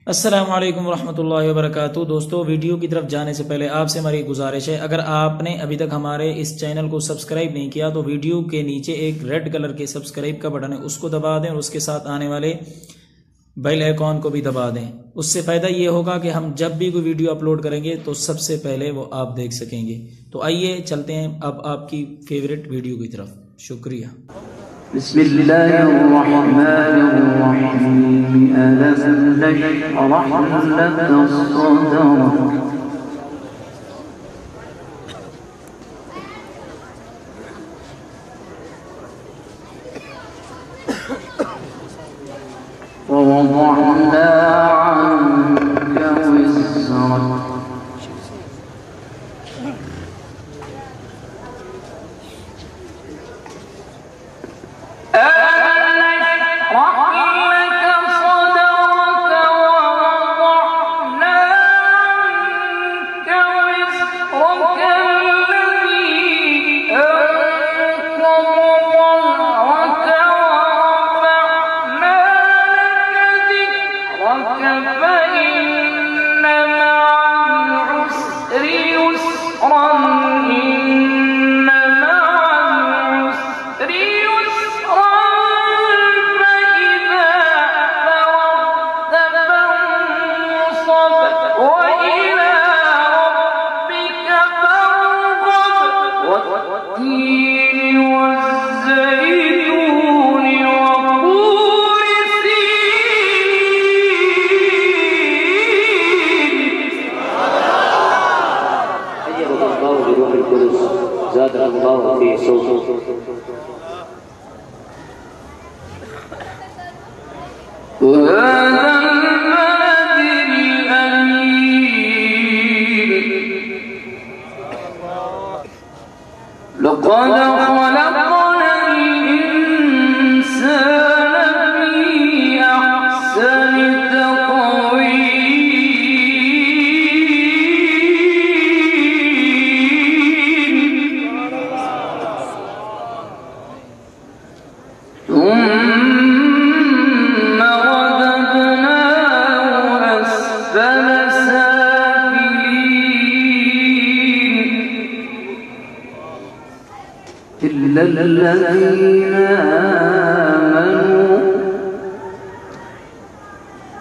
अस्सलाम वालेकुम रहमतुल्लाहि व बरकातुहू। दोस्तों, वीडियो की तरफ जाने से पहले आपसे हमारी गुजारिश है, अगर आपने अभी तक हमारे इस चैनल को सब्सक्राइब नहीं किया तो वीडियो के नीचे एक रेड कलर के सब्सक्राइब का बटन है, उसको दबा दें और उसके साथ आने वाले बेल आइकॉन को भी दबा दें। उससे फ़ायदा ये होगा कि हम जब भी कोई वीडियो अपलोड करेंगे तो सबसे पहले वो आप देख सकेंगे। तो आइए चलते हैं अब आपकी फेवरेट वीडियो की तरफ। शुक्रिया। बिस्मिल्लाहिर्रहमानिर्रहीम। अलम नशरह लक सदरक। ووضعنا عنك وزرك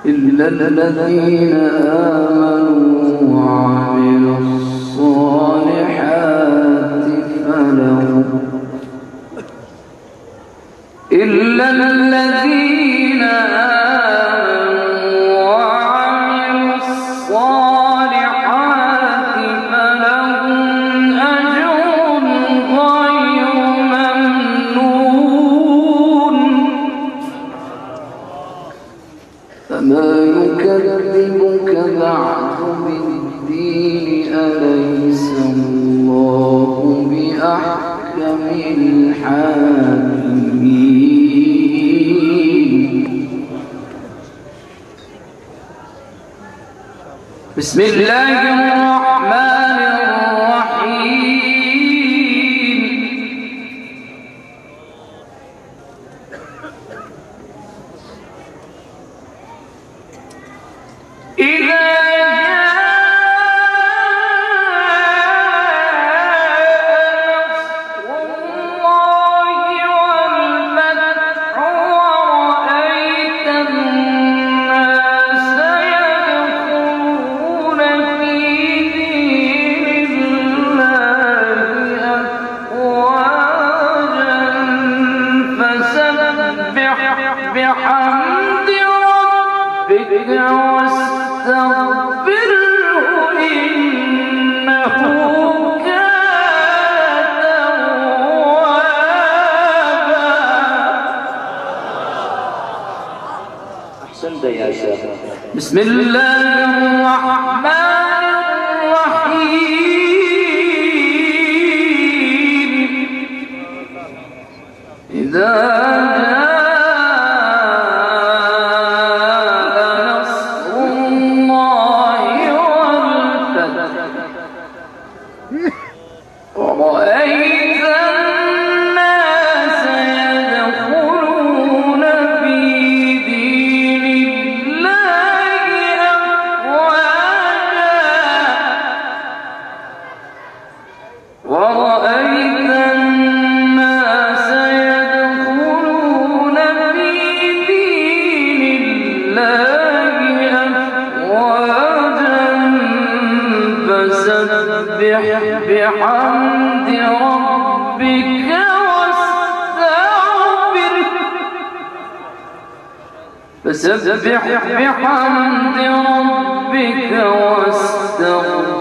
إلا الذين آمنوا وعملوا الصالحات فلهم فما يكذبك بعد بالدين أليس الله بأحكم الحاكمين. بسم الله الرحمن الرحيم. إذا بحمد ربك واستغفره إنه كان توابا. أحسنت يا شيخ. بسم الله الرحمن الرحيم. إذا ورأيت الناس يدخلون في دين الله فسبح بحمد ربك واستغفره